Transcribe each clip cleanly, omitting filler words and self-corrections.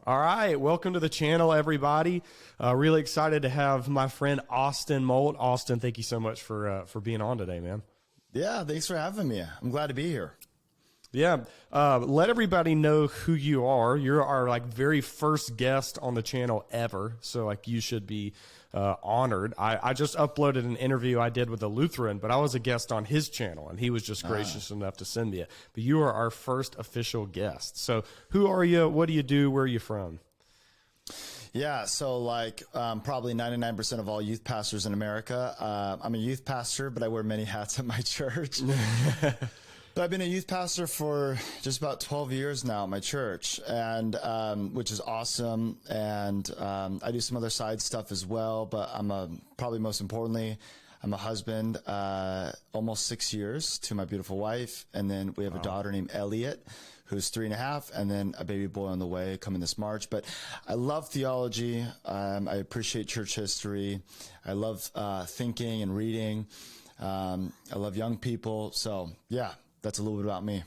All right, welcome to the channel, everybody. Really excited to have my friend Austin Molt. Austin, thank you so much for being on today, man. Yeah, thanks for having me. I'm glad to be here. Yeah, let everybody know who you are. You're our very first guest on the channel ever, so you should be honored. I just uploaded an interview I did with a Lutheran, but I was a guest on his channel, and he was just gracious enough to send me it. But you are our first official guest. So who are you? What do you do? Where are you from? Yeah, so probably 99% of all youth pastors in America. I'm a youth pastor, but I wear many hats at my church. But I've been a youth pastor for just about 12 years now at my church, and which is awesome. And I do some other side stuff as well, but probably most importantly, I'm a husband, almost 6 years to my beautiful wife. And then we have a daughter named Elliot, who's 3.5, and then a baby boy on the way coming this March. But I love theology. I appreciate church history. I love thinking and reading. I love young people. So yeah. That's a little bit about me.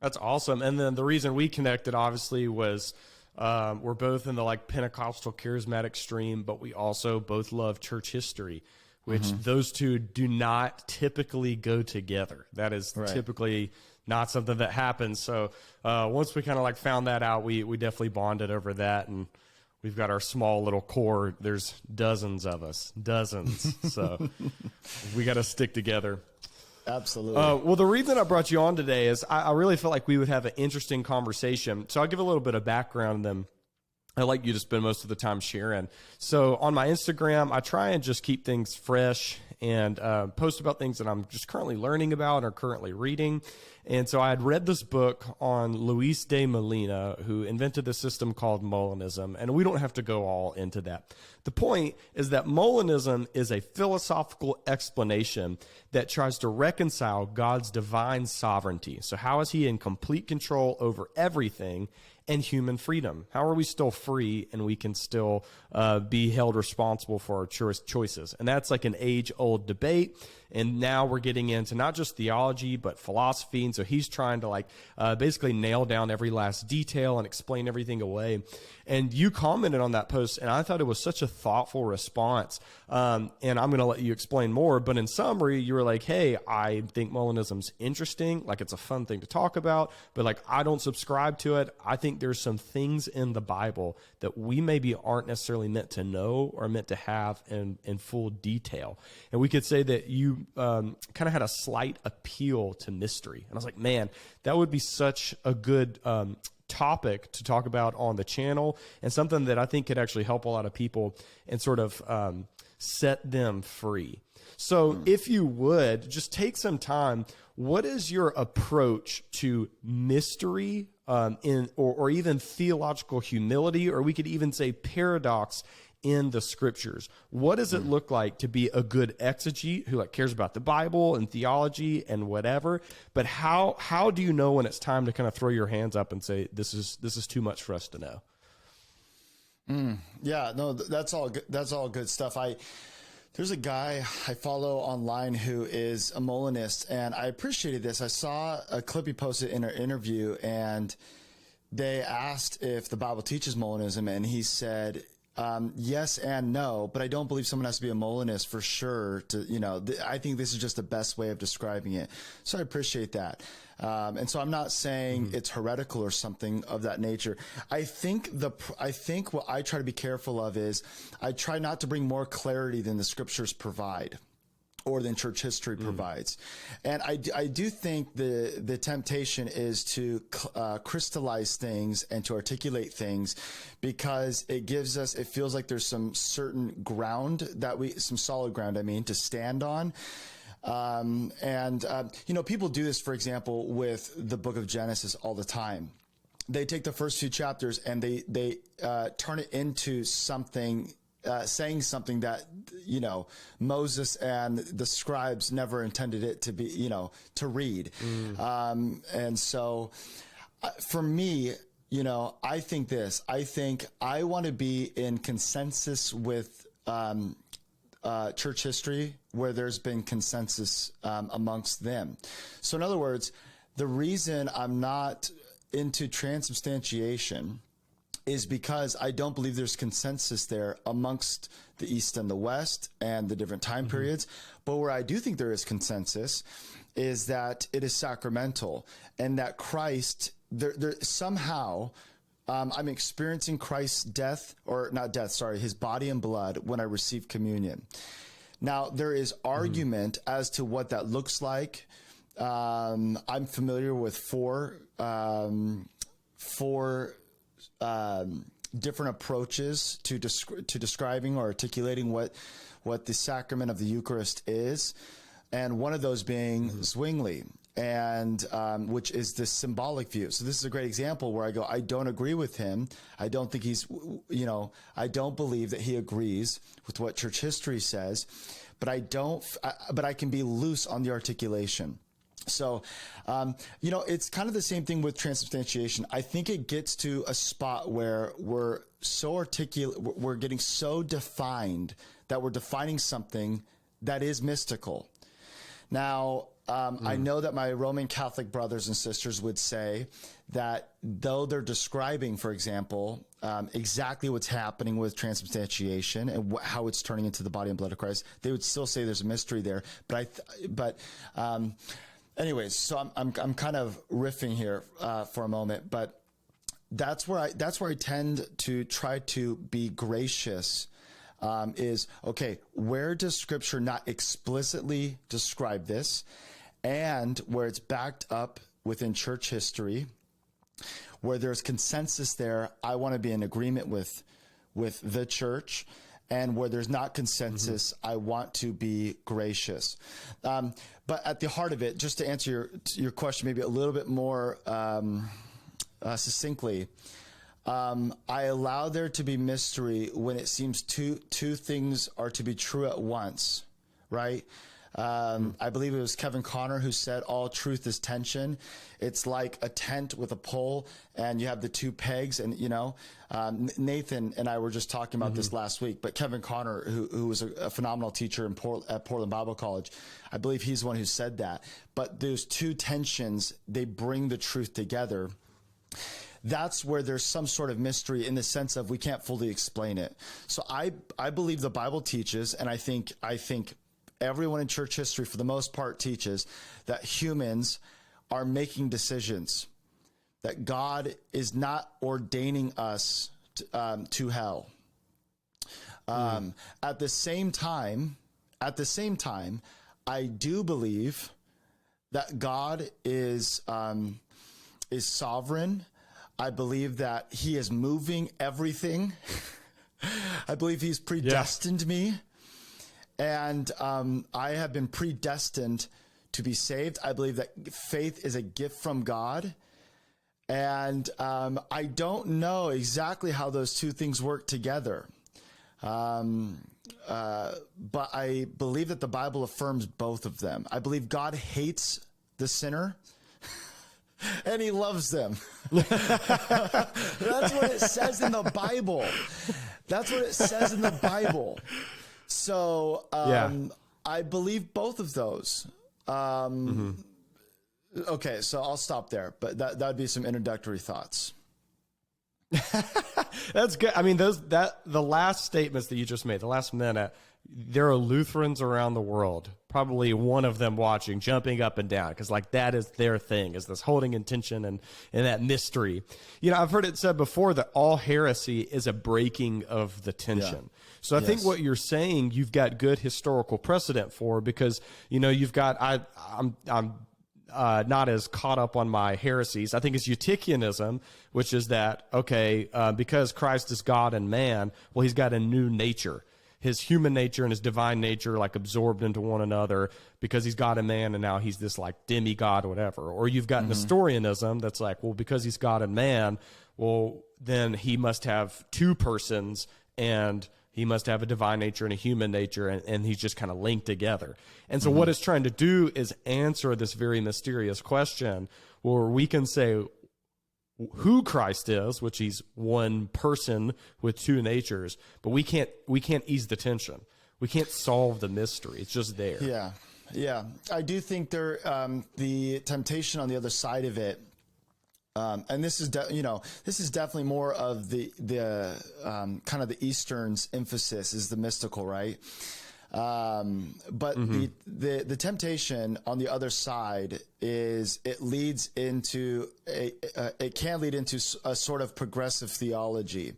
That's awesome. And then the reason we connected, obviously, was we're both in the Pentecostal charismatic stream, but we also both love church history, which those two do not typically go together. That is typically not something that happens. So once we kind of found that out, we definitely bonded over that. And we've got our small little core. There's dozens of us, dozens. So we got to stick together. Absolutely. Well, the reason I brought you on today is I really felt like we would have an interesting conversation. So I'll give a little bit of background, and then I'd like you to spend most of the time sharing. So on my Instagram, I try and just keep things fresh and post about things that I'm just currently learning about or currently reading. And so I had read this book on Luis de Molina, who invented the system called Molinism, and we don't have to go all into that. The point is that Molinism is a philosophical explanation that tries to reconcile God's divine sovereignty. So how is he in complete control over everything, and human freedom? How are we still free and we can still be held responsible for our choices? And that's an age-old debate. And now we're getting into not just theology, but philosophy. And so he's trying to basically nail down every last detail and explain everything away. And you commented on that post, and I thought it was such a thoughtful response. And I'm going to let you explain more. But in summary, you were like, hey, I think Molinism's interesting. It's a fun thing to talk about, but I don't subscribe to it. I think there's some things in the Bible that we maybe aren't necessarily meant to know or meant to have in full detail. And we could say that you kind of had a slight appeal to mystery. And I was like, man, that would be such a good topic to talk about on the channel, and something that I think could actually help a lot of people and sort of set them free. So if you would just take some time, what is your approach to mystery or even theological humility, or we could even say paradox in the scriptures? What does it look like to be a good exegete who cares about the Bible and theology and whatever? But how do you know when it's time to kind of throw your hands up and say, this is too much for us to know? Yeah, no, that's all good. That's all good stuff. There's a guy I follow online who is a Molinist, and I appreciated this. I saw a clip he posted in an interview, and they asked if the Bible teaches Molinism, and he said, yes and no, but I don't believe someone has to be a Molinist for sure I think this is just the best way of describing it. So I appreciate that. And so I'm not saying it's heretical or something of that nature. I think what I try to be careful of is I try not to bring more clarity than the scriptures provide, or than church history provides. And I do think the temptation is to crystallize things and to articulate things, because it feels like there's some certain ground some solid ground, to stand on. People do this, for example, with the book of Genesis all the time. They take the first few chapters and they turn it into something, saying something that, Moses and the scribes never intended it to be, to read. And so for me, I think I want to be in consensus with church history where there's been consensus amongst them. So in other words, the reason I'm not into transubstantiation is because I don't believe there's consensus there amongst the East and the West and the different time periods. But where I do think there is consensus is that it is sacramental, and that Christ, there somehow, I'm experiencing Christ's death, or not death, sorry, his body and blood when I receive communion. Now, there is argument as to what that looks like. I'm familiar with four different approaches to describing or articulating what the sacrament of the Eucharist is, and one of those being Zwingli, and which is the symbolic view. So this is a great example where I go, I don't agree with him. I don't think he's, I don't believe that he agrees with what church history says, but I can be loose on the articulation. So, it's kind of the same thing with transubstantiation. I think it gets to a spot where we're so articulate, we're getting so defined that we're defining something that is mystical. Now, I know that my Roman Catholic brothers and sisters would say that though they're describing, for example, exactly what's happening with transubstantiation and how it's turning into the body and blood of Christ, they would still say there's a mystery there. Anyways, so I'm kind of riffing here for a moment, but that's where I tend to try to be gracious. Is okay. Where does Scripture not explicitly describe this, and where it's backed up within church history, where there's consensus there, I want to be in agreement with the church. And where there's not consensus, I want to be gracious. But at the heart of it, just to answer your question maybe a little bit more succinctly, I allow there to be mystery when it seems two things are to be true at once, right? I believe it was Kevin Conner who said all truth is tension. It's like a tent with a pole, and you have the two pegs. And Nathan and I were just talking about this last week. But Kevin Conner, who was a phenomenal teacher at Portland Bible College, I believe he's the one who said that. But those two tensions, they bring the truth together. That's where there's some sort of mystery in the sense of we can't fully explain it. So I believe the Bible teaches, and I think everyone in church history for the most part teaches that humans are making decisions, that God is not ordaining us to hell. At the same time, I do believe that God is sovereign. I believe that he is moving everything. I believe he's predestined me. And I have been predestined to be saved. I believe that faith is a gift from God. And I don't know exactly how those two things work together. But I believe that the Bible affirms both of them. I believe God hates the sinner and he loves them. That's what it says in the Bible. That's what it says in the Bible. So I believe both of those. Okay, so I'll stop there, but that would be some introductory thoughts. That's good. I mean, the last statements that you just made, the last minute, there are Lutherans around the world, probably one of them watching, jumping up and down, because like that is their thing, is this holding intention and that mystery. I've heard it said before that all heresy is a breaking of the tension. Yeah. So I think what you're saying, you've got good historical precedent for, because you've got I'm not as caught up on my heresies. I think it's Eutychianism, which is that because Christ is God and man, well, he's got a new nature. His human nature and his divine nature like absorbed into one another because he's God and man, and now he's this like demigod or whatever. Or you've got Nestorianism that's like, well, because he's God and man, well, then he must have two persons, and he must have a divine nature and a human nature, and he's just kind of linked together. And so what it's trying to do is answer this very mysterious question where we can say who Christ is, which he's one person with two natures, but we can't ease the tension. We can't solve the mystery. It's just there. Yeah. I do think the temptation on the other side of it And this is, this is definitely more of the kind of the Eastern's emphasis is the mystical, right? But the temptation on the other side is it leads into it can lead into a sort of progressive theology.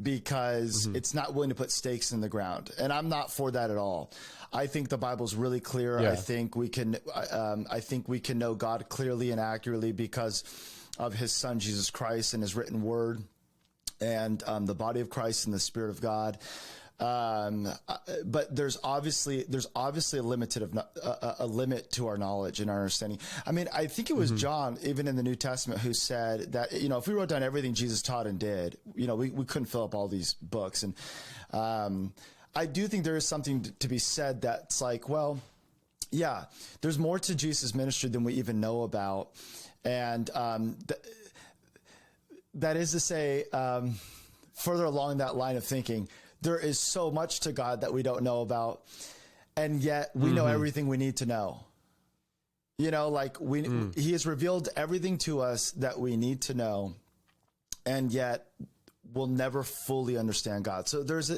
Because it's not willing to put stakes in the ground. And I'm not for that at all. I think the Bible's really clear. Yeah. I think we can know God clearly and accurately because of his son, Jesus Christ, and his written word, and the body of Christ and the Spirit of God. But there's obviously a limit to our knowledge and our understanding. I mean, I think it was John, even in the New Testament, who said that, if we wrote down everything Jesus taught and did, we couldn't fill up all these books. And, I do think there is something to be said that's like, well, yeah, there's more to Jesus' ministry than we even know about. And, that is to say, further along that line of thinking, there is so much to God that we don't know about, and yet we know everything we need to know. He has revealed everything to us that we need to know, and yet we'll never fully understand God. So there's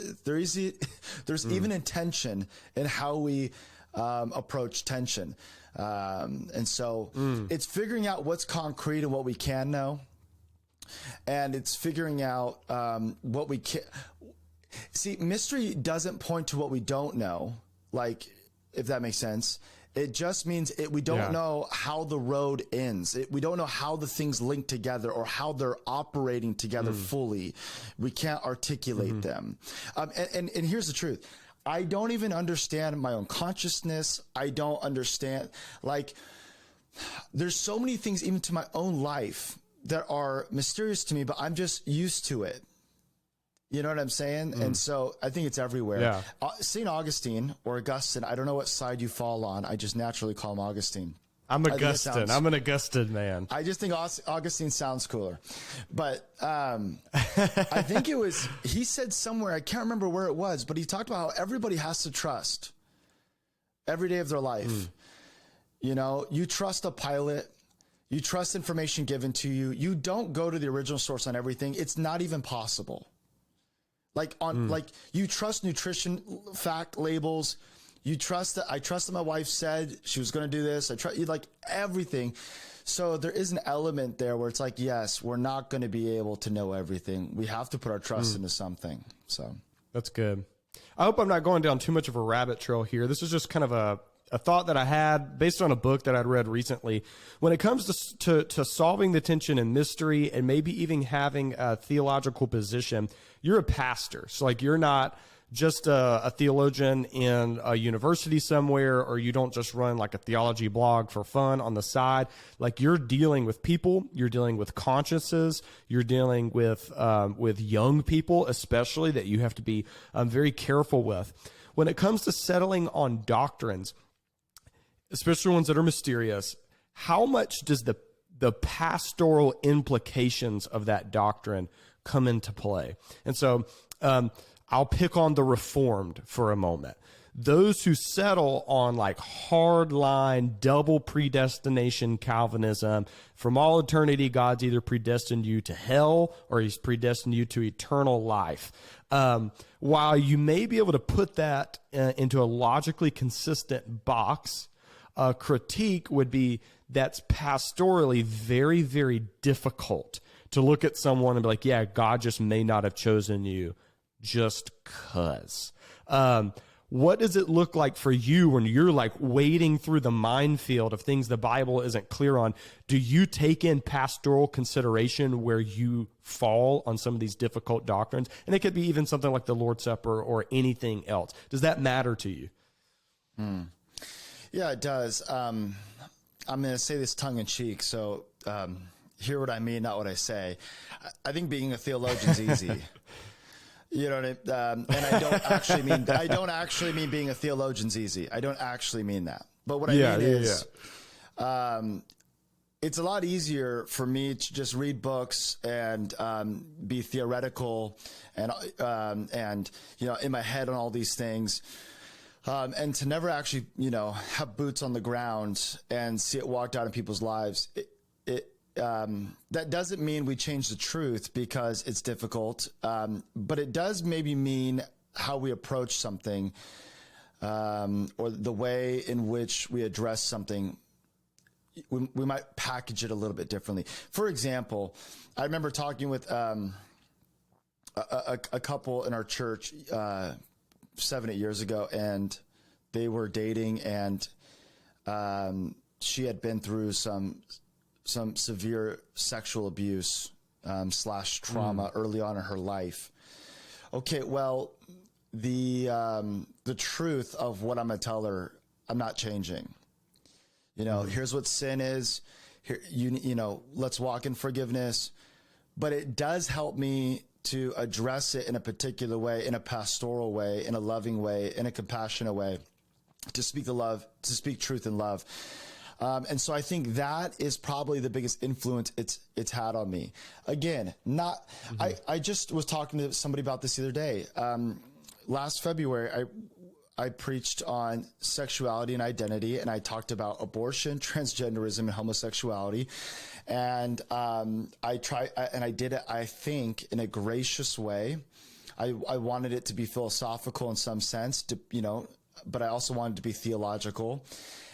even intention in how we approach tension, and so it's figuring out what's concrete and what we can know, and it's figuring out what we can. See, mystery doesn't point to what we don't know, like, if that makes sense. It just means we don't know how the road ends. We don't know how the things link together or how they're operating together fully. We can't articulate them. And here's the truth. I don't even understand my own consciousness. I don't understand, there's so many things even to my own life that are mysterious to me, but I'm just used to it. You know what I'm saying? And so I think it's everywhere. Yeah. St. Augustine or Augustine, I don't know what side you fall on. I just naturally call him Augustine. I'm Augustine. I'm an Augustine man. I just think Augustine sounds cooler. But I think he said somewhere, I can't remember where it was, but he talked about how everybody has to trust every day of their life. You trust a pilot. You trust information given to you. You don't go to the original source on everything. It's not even possible. You trust nutrition fact labels. You trust that I trust that my wife said she was going to do this. I trust you, everything. So there is an element there where it's like, yes, we're not going to be able to know everything. We have to put our trust into something. So that's good. I hope I'm not going down too much of a rabbit trail here. This is just kind of a thought that I had based on a book that I'd read recently. When it comes to solving the tension in mystery and maybe even having a theological position, you're a pastor. So you're not just a theologian in a university somewhere, or you don't just run a theology blog for fun on the side. You're dealing with people, you're dealing with consciences, you're dealing with young people, especially, that you have to be very careful with. When it comes to settling on doctrines, especially ones that are mysterious, how much does the pastoral implications of that doctrine come into play? And so I'll pick on the Reformed for a moment. Those who settle on hardline double predestination Calvinism, from all eternity, God's either predestined you to hell or he's predestined you to eternal life. While you may be able to put that into a logically consistent box, a critique would be that's pastorally very, very difficult to look at someone and be like, yeah, God just may not have chosen you just cause. What does it look like for you when you're wading through the minefield of things the Bible isn't clear on? Do you take in pastoral consideration where you fall on some of these difficult doctrines? And it could be even something like the Lord's Supper or anything else. Does that matter to you? Yeah, it does. I'm going to say this tongue in cheek, so hear what I mean, not what I say. I think being a theologian's easy. You know what I mean? And I don't actually mean being a theologian's easy. I don't actually mean that. But what I mean is, it's a lot easier for me to just read books and be theoretical and in my head on all these things. And to never actually, have boots on the ground and see it walked out in people's lives. that doesn't mean we change the truth because it's difficult, but it does maybe mean how we approach something, or the way in which we address something. We might package it a little bit differently. For example, I remember talking with a couple in our church 7-8 years ago, and they were dating, and she had been through some severe sexual abuse / trauma early on in her life. Okay, well, the truth of what I'm going to tell her, I'm not changing. Here's what sin is. Here, let's walk in forgiveness. But it does help me to address it in a particular way, in a pastoral way, in a loving way, in a compassionate way, to speak truth in love. And so I think that is probably the biggest influence it's had on me. Again, I just was talking to somebody about this the other day. Last February, I preached on sexuality and identity, and I talked about abortion, transgenderism, and homosexuality. And I did it, I think, in a gracious way. I wanted it to be philosophical in some sense, but I also wanted it to be theological.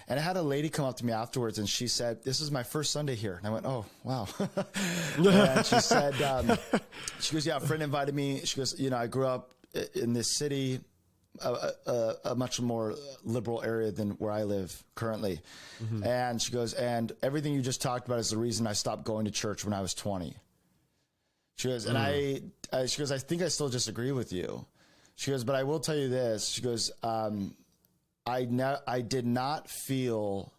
And I had a lady come up to me afterwards, and she said, "This is my first Sunday here." And I went, "Oh, wow." And she said, she goes, "Yeah, a friend invited me." She goes, "I grew up in this city, a much more liberal area than where I live currently." Mm-hmm. And she goes, "And everything you just talked about is the reason I stopped going to church when I was 20. She goes, and she goes, "I think I still disagree with you." She goes, "But I will tell you this." She goes, I did not feel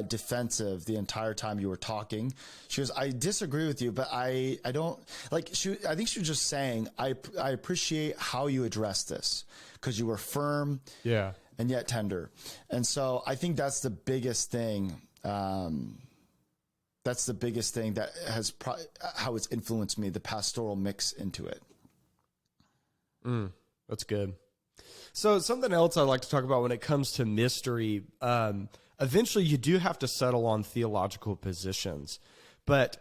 defensive the entire time you were talking." She goes, "I disagree with you, but I don't like." I think she was just saying, I appreciate how you addressed this, because you were firm, and yet tender. And so I think that's the biggest thing. That's the biggest thing that has how it's influenced me, the pastoral mix into it. That's good. So something else I'd like to talk about when it comes to mystery, eventually you do have to settle on theological positions. But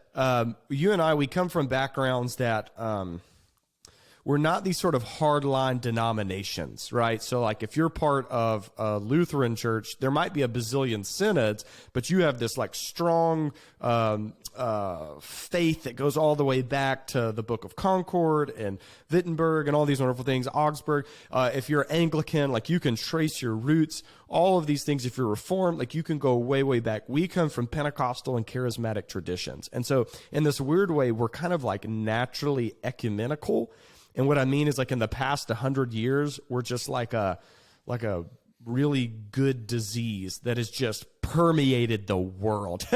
you and I, we come from backgrounds that we're not these sort of hardline denominations, right? So like if you're part of a Lutheran church, there might be a bazillion synods, but you have this like strong faith that goes all the way back to the Book of Concord and Wittenberg and all these wonderful things, Augsburg. If you're Anglican, like you can trace your roots, all of these things. If you're Reformed, like you can go way, way back. We come from Pentecostal and charismatic traditions. And so in this weird way, we're kind of like naturally ecumenical. And what I mean is like in the past 100 years, we're just like a really good disease that has just permeated the world.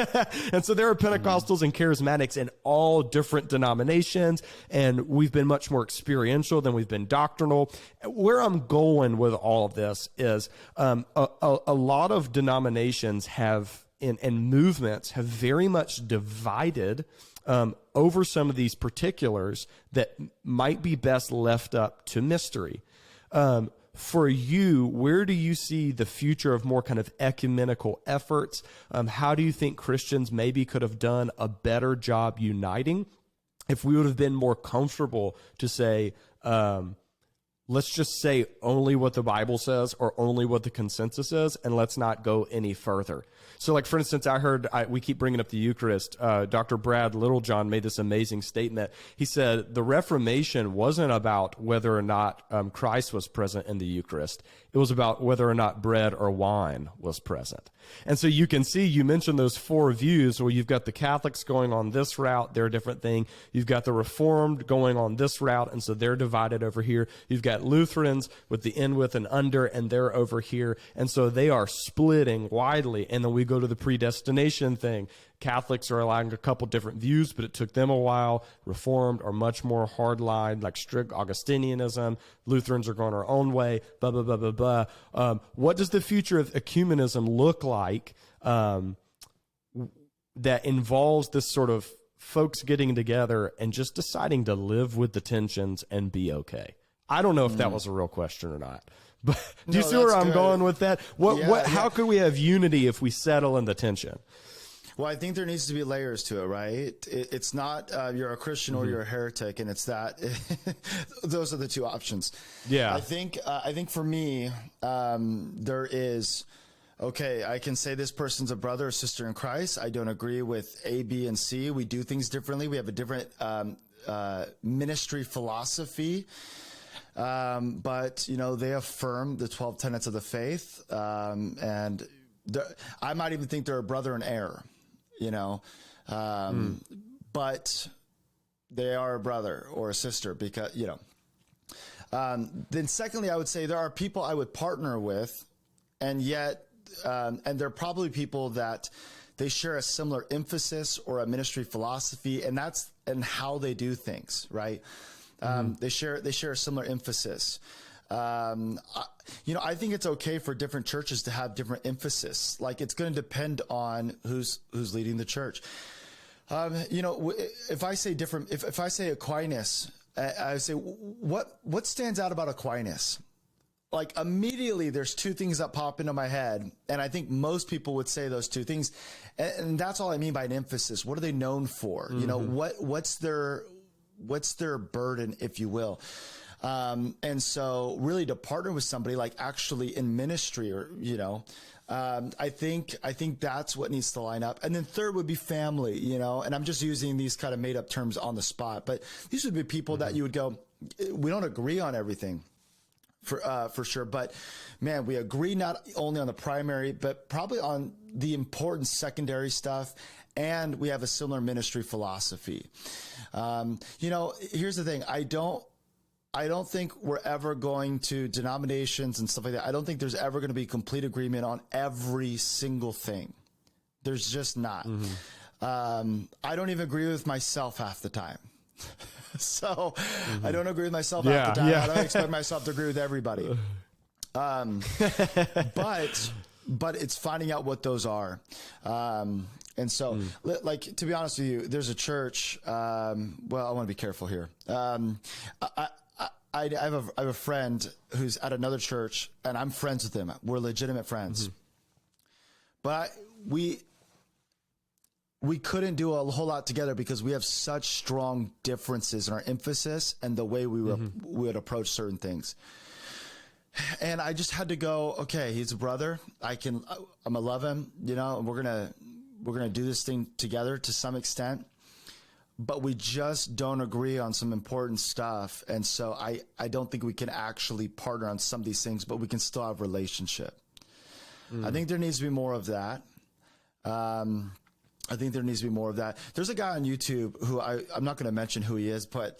And so there are Pentecostals and charismatics in all different denominations, and we've been much more experiential than we've been doctrinal. Where I'm going with all of this is a lot of denominations have and movements have very much divided over some of these particulars that might be best left up to mystery. For you, where do you see the future of more kind of ecumenical efforts? How do you think Christians maybe could have done a better job uniting if we would have been more comfortable to say, let's just say only what the Bible says or only what the consensus is, and let's not go any further? So like, for instance, we keep bringing up the Eucharist. Dr. Brad Littlejohn made this amazing statement. He said, the Reformation wasn't about whether or not Christ was present in the Eucharist. It was about whether or not bread or wine was present. And so you can see, you mentioned those four views where you've got the Catholics going on this route, they're a different thing. You've got the Reformed going on this route, and so they're divided over here. You've got Lutherans with the in, with, and under, and they're over here. And so they are splitting widely. And then we go to the predestination thing. Catholics are allowing a couple different views, but it took them a while. Reformed are much more hardline, like strict Augustinianism. Lutherans are going our own way, blah, blah, blah, blah, blah. What does the future of ecumenism look like that involves this sort of folks getting together and just deciding to live with the tensions and be okay? I don't know if that was a real question or not. But do you see where I'm going with that? How could we have unity if we settle in the tension? Well, I think there needs to be layers to it, right? It's not you're a Christian or you're a heretic, and it's that. Those are the two options. Yeah. I think for me, there is, okay, I can say this person's a brother or sister in Christ. I don't agree with A, B, and C. We do things differently. We have a different ministry philosophy. But, they affirm the 12 tenets of the faith. And I might even think they're a brother in error, but they are a brother or a sister because, then secondly, I would say there are people I would partner with, and yet, and they're probably people that they share a similar emphasis or a ministry philosophy, and that's and how they do things, right? They share a similar emphasis. I think it's okay for different churches to have different emphasis. Like, it's going to depend on who's leading the church. If I say if I say Aquinas, I say what stands out about Aquinas? Like, immediately there's two things that pop into my head, and I think most people would say those two things, and that's all I mean by an emphasis. What are they known for? What's their burden, if you will? And so really to partner with somebody like actually in ministry or, I think that's what needs to line up. And then third would be family, and I'm just using these kind of made up terms on the spot, but these would be people that you would go, we don't agree on everything for sure. But man, we agree not only on the primary, but probably on the important secondary stuff. And we have a similar ministry philosophy. Here's the thing. I don't think we're ever going to denominations and stuff like that. I don't think there's ever going to be complete agreement on every single thing. There's just not. I don't even agree with myself half the time. So I don't agree with myself half the time. I don't expect myself to agree with everybody. But it's finding out what those are. And so, like, to be honest with you, there's a church. Well, I want to be careful here. I have a friend who's at another church, and I'm friends with him. We're legitimate friends. But we couldn't do a whole lot together because we have such strong differences in our emphasis and the way we would approach certain things. And I just had to go, okay, he's a brother. I'm gonna love him, and we're gonna do this thing together to some extent. But we just don't agree on some important stuff. And so I don't think we can actually partner on some of these things, but we can still have a relationship. I think there needs to be more of that. There's a guy on YouTube who I'm not going to mention who he is, but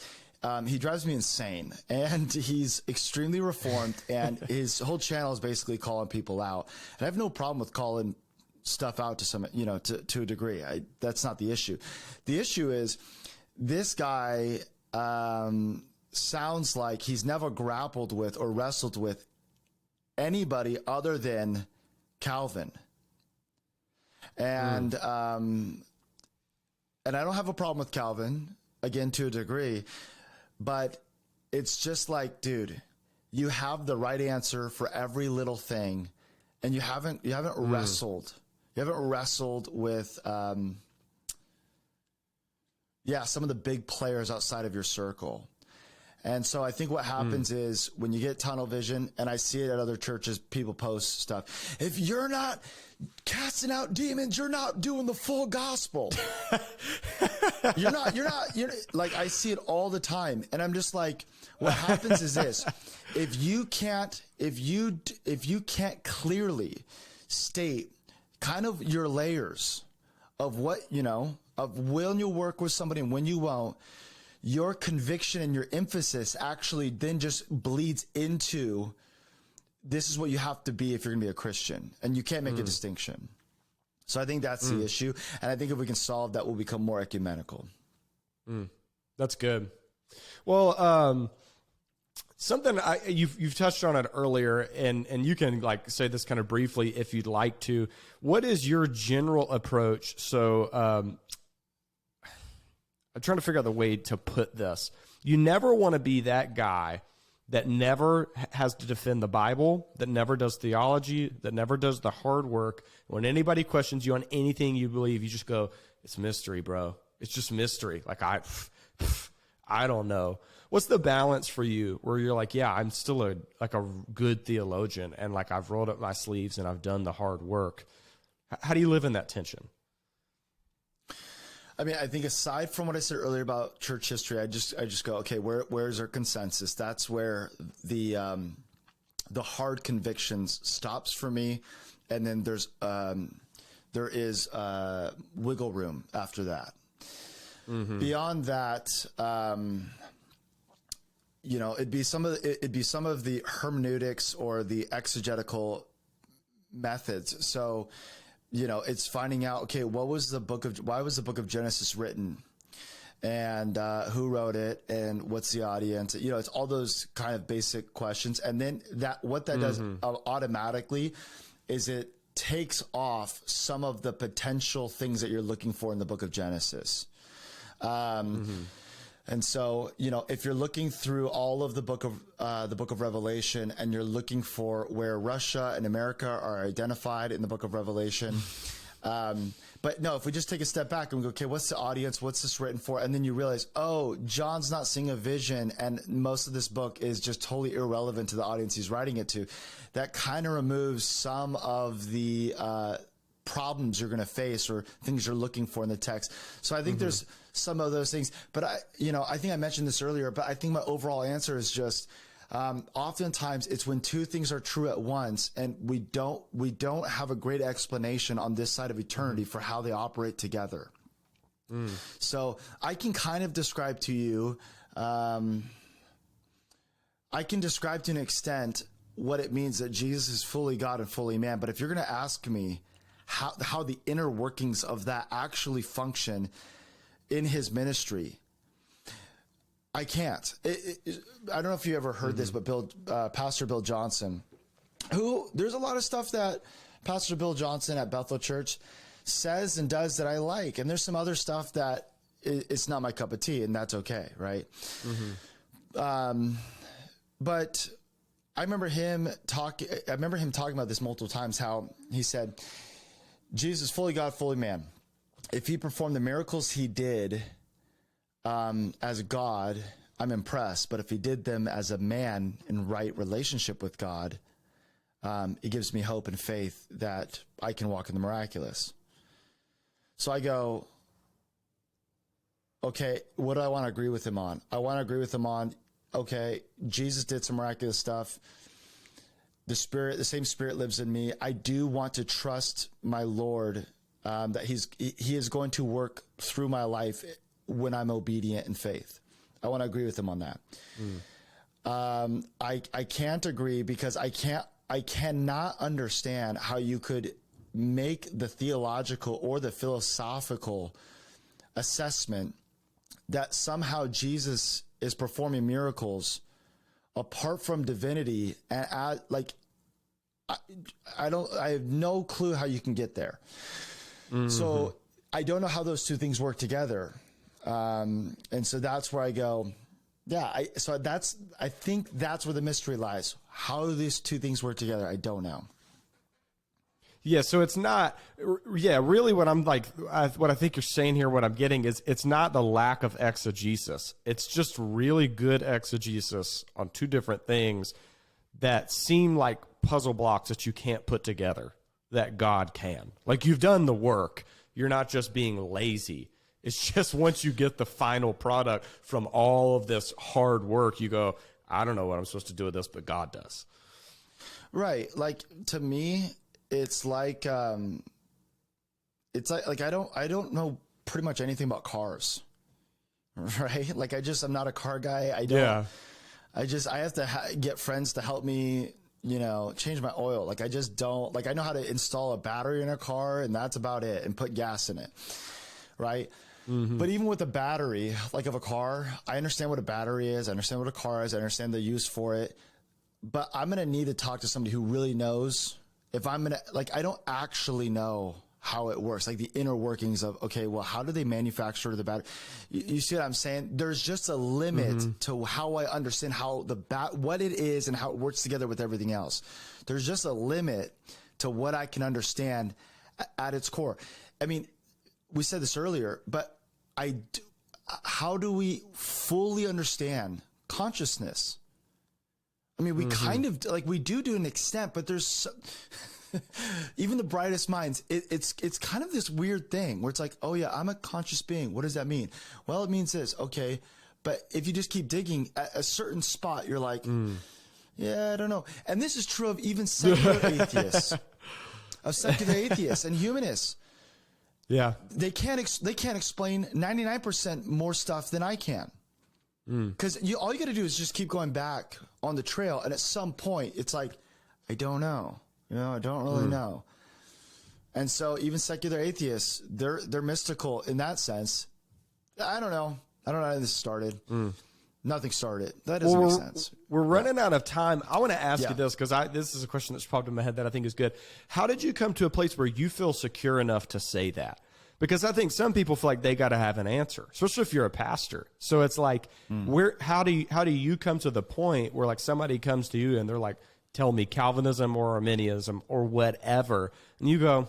he drives me insane, and he's extremely reformed, and his whole channel is basically calling people out. And I have no problem with calling stuff out to some, to a degree. That's not the issue. The issue is this guy sounds like he's never grappled with or wrestled with anybody other than Calvin. And I don't have a problem with Calvin, again, to a degree, but it's just like, dude, you have the right answer for every little thing, and you haven't wrestled. You haven't wrestled with, some of the big players outside of your circle. And so I think what happens is when you get tunnel vision, and I see it at other churches, people post stuff. If you're not casting out demons, you're not doing the full gospel. You're not, like, I see it all the time. And I'm just like, what happens is this: if you can't clearly state kind of your layers of what, of when you'll work with somebody and when you won't, your conviction and your emphasis actually then just bleeds into, this is what you have to be if you're going to be a Christian, and you can't make a distinction. So I think that's the issue. And I think if we can solve that, we'll become more ecumenical. That's good. Well, something you've touched on it earlier, and you can like say this kind of briefly if you'd like to. What is your general approach? So, I'm trying to figure out the way to put this. You never want to be that guy that never has to defend the Bible, that never does theology, that never does the hard work. When anybody questions you on anything you believe, you just go, it's mystery, bro. It's just mystery. Like, I don't know. What's the balance for you where you're like, yeah, I'm still a good theologian, and like I've rolled up my sleeves and I've done the hard work. How do you live in that tension? I mean, I think aside from what I said earlier about church history, I just go, okay, where's our consensus? That's where the hard convictions stops for me, and then there is wiggle room after that. Mm-hmm. Beyond that, it'd be some of the hermeneutics or the exegetical methods. So, it's finding out, okay, why was the book of Genesis written, and who wrote it, and what's the audience? It's all those kind of basic questions. And then what that does automatically is it takes off some of the potential things that you're looking for in the book of Genesis. And so, if you're looking through all of the book of Revelation, and you're looking for where Russia and America are identified in the book of Revelation, but no, if we just take a step back and we go, okay, what's the audience? What's this written for? And then you realize, oh, John's not seeing a vision, and most of this book is just totally irrelevant to the audience he's writing it to. That kind of removes some of the problems you're going to face or things you're looking for in the text. So I think there's some of those things, but I think I mentioned this earlier, but I think my overall answer is just, oftentimes it's when two things are true at once, and we don't have a great explanation on this side of eternity for how they operate together. So I can kind of describe to you, I can describe to an extent what it means that Jesus is fully God and fully man. But if you're going to ask me how the inner workings of that actually function in his ministry, I can't. I don't know if you ever heard this, but Pastor Bill Johnson, there's a lot of stuff that Pastor Bill Johnson at Bethel Church says and does that I like. And there's some other stuff that it's not my cup of tea, and that's okay. Right. But I remember him talking about this multiple times, how he said, Jesus, fully God, fully man. If he performed the miracles he did as God, I'm impressed. But if he did them as a man in right relationship with God, it gives me hope and faith that I can walk in the miraculous. So I go, okay, what do I want to agree with him on? I want to agree with him on, okay, Jesus did some miraculous stuff. The same Spirit lives in me. I do want to trust my Lord, that he is going to work through my life when I'm obedient in faith. I want to agree with him on that. I can't agree because I cannot understand how you could make the theological or the philosophical assessment that somehow Jesus is performing miracles apart from divinity, and I have no clue how you can get there. So I don't know how those two things work together. And so that's where I go, yeah. I think that's where the mystery lies. How do these two things work together? I don't know. Yeah, so it's not, really what I'm like, what I think you're saying here, what I'm getting is it's not the lack of exegesis. It's just really good exegesis on two different things that seem like puzzle blocks that you can't put together, that God can. Like, you've done the work. You're not just being lazy. It's just once you get the final product from all of this hard work, you go, I don't know what I'm supposed to do with this, but God does. Right. Like, to me, it's like I don't know pretty much anything about cars, right? Like, I'm not a car guy. I have to get friends to help me, change my oil. Like, I just don't, like, I know how to install a battery in a car, and that's about it, and put gas in it. Right. But even with a battery, like, of a car, I understand what a battery is. I understand what a car is. I understand the use for it, but I'm going to need to talk to somebody who really knows. If I'm going to, like, I don't actually know how it works, like the inner workings of, okay, well, how do they manufacture the battery? You see what I'm saying? There's just a limit to how I understand how what it is and how it works together with everything else. There's just a limit to what I can understand at its core. I mean, we said this earlier, but how do we fully understand consciousness? I mean, we kind of, like, we do to an extent, but there's even the brightest minds, it's kind of this weird thing where it's like, oh yeah, I'm a conscious being. What does that mean? Well, it means this. Okay. But if you just keep digging at a certain spot, you're like, yeah, I don't know. And this is true of even secular atheists, and humanists. Yeah. They can't explain 99% more stuff than I can. Because all you got to do is just keep going back on the trail. And at some point it's like, I don't know. I don't really know. And so even secular atheists, they're mystical in that sense. I don't know. I don't know how this started. Nothing started. That doesn't make sense. We're running out of time. I want to ask you this, because this is a question that's popped in my head that I think is good. How did you come to a place where you feel secure enough to say that? Because I think some people feel like they got to have an answer, especially if you're a pastor. So it's like, how do you come to the point where, like, somebody comes to you and they're like, tell me Calvinism or Arminianism or whatever, and you go,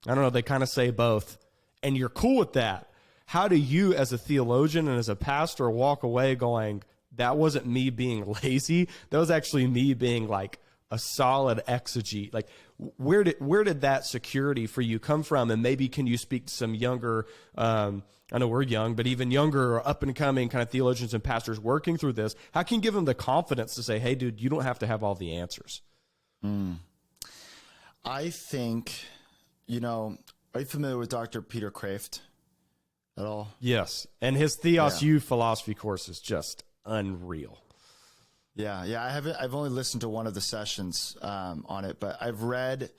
I don't know, they kind of say both, and you're cool with that. How do you, as a theologian and as a pastor, walk away going, that wasn't me being lazy, that was actually me being like a solid exegete? Like, where did that security for you come from? And maybe can you speak to some younger, I know we're young, but even younger or up and coming kind of theologians and pastors working through this? How can you give them the confidence to say, hey, dude, you don't have to have all the answers? I think, are you familiar with Dr. Peter Kraft at all? Yes. And his Theos U philosophy course is just unreal. Yeah. I've only listened to one of the sessions on it, but I've read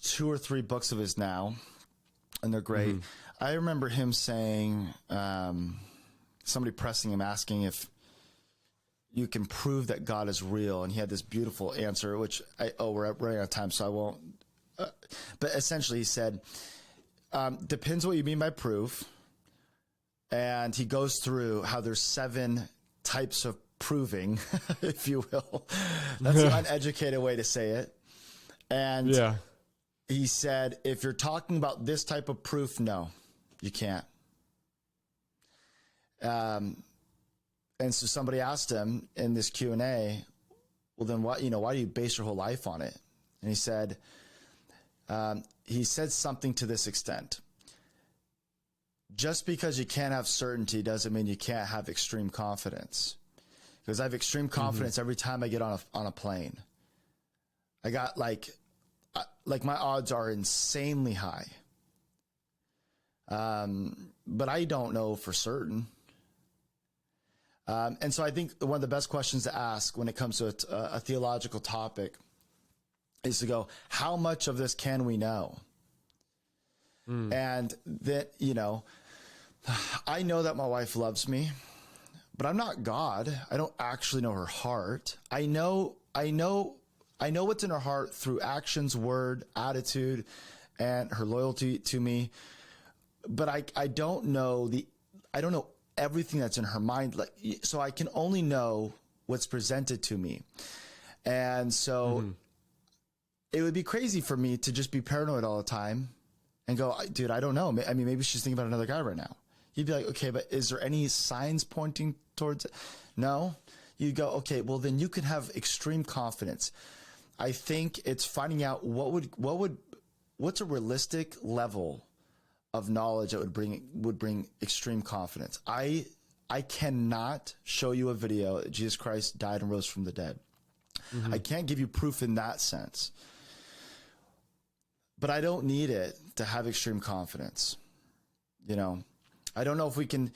2 or 3 books of his now, and they're great. I remember him saying, somebody pressing him, asking if you can prove that God is real. And he had this beautiful answer, which we're running out of time, so I won't. But essentially he said, depends what you mean by proof. And he goes through how there's 7 types of proving, if you will. That's an uneducated way to say it. And he said, if you're talking about this type of proof, no, you can't. And so somebody asked him in this Q&A, well, then why do you base your whole life on it? And he said something to this extent: just because you can't have certainty doesn't mean you can't have extreme confidence. Because I have extreme confidence every time I get on a plane. I got like my odds are insanely high. But I don't know for certain. And so I think one of the best questions to ask when it comes to a theological topic is to go, how much of this can we know? And that, I know that my wife loves me, but I'm not God. I don't actually know her heart. I know what's in her heart through actions, word, attitude, and her loyalty to me. But I don't know everything that's in her mind. So I can only know what's presented to me. And so it would be crazy for me to just be paranoid all the time and go, dude, I don't know. I mean, maybe she's thinking about another guy right now. You'd be like, okay, but is there any signs pointing towards it? No. You go, okay, well then you can have extreme confidence. I think it's finding out what's a realistic level of knowledge that would bring extreme confidence. I cannot show you a video that Jesus Christ died and rose from the dead. I can't give you proof in that sense. But I don't need it to have extreme confidence. I don't know if we can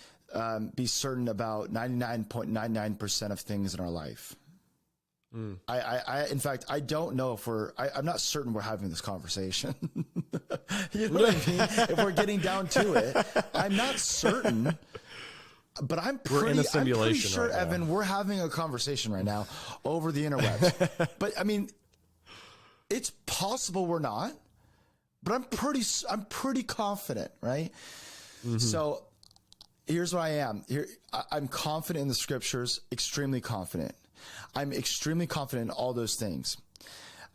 be certain about 99.99% of things in our life. In fact, I don't know if I'm not certain we're having this conversation. You know what I mean? If we're getting down to it, I'm not certain, but I'm pretty sure, right, Evan, we're having a conversation right now over the interwebs. But I mean, it's possible we're not. but I'm pretty confident, right? So here's what I am. I'm confident in the scriptures, extremely confident. I'm extremely confident in all those things.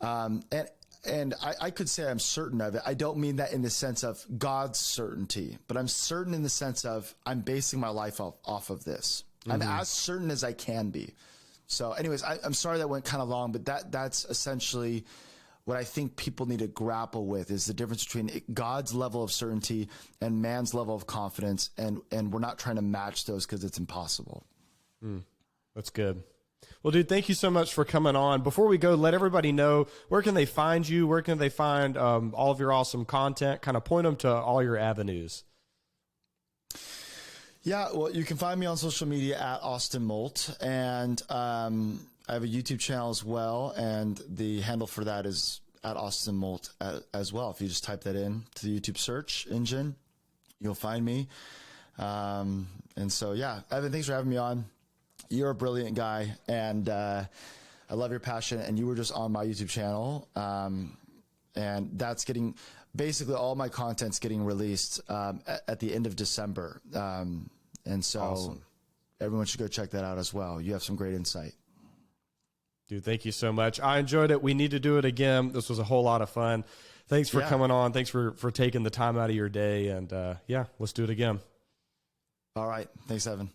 And I could say I'm certain of it. I don't mean that in the sense of God's certainty, but I'm certain in the sense of I'm basing my life off of this. I'm as certain as I can be. So anyways, I'm sorry that went kind of long, but that's essentially what I think people need to grapple with is the difference between God's level of certainty and man's level of confidence. And we're not trying to match those because it's impossible. That's good. Well, dude, thank you so much for coming on. Before we go, let everybody know, where can they find you? Where can they find all of your awesome content? Kind of point them to all your avenues. Yeah, well, you can find me on social media at Austin Molt, and I have a YouTube channel as well, and the handle for that is at Austin Molt as well. If you just type that in to the YouTube search engine, you'll find me. And so, yeah, Evan, thanks for having me on. You're a brilliant guy, and I love your passion, and you were just on my YouTube channel, and that's getting basically all my content's getting released at the end of December. And so Awesome. Everyone should go check that out as well. You have some great insight. Dude, thank you so much. I enjoyed it. We need to do it again. This was a whole lot of fun. Thanks for coming on. Thanks for taking the time out of your day. And yeah, let's do it again. All right. Thanks, Evan.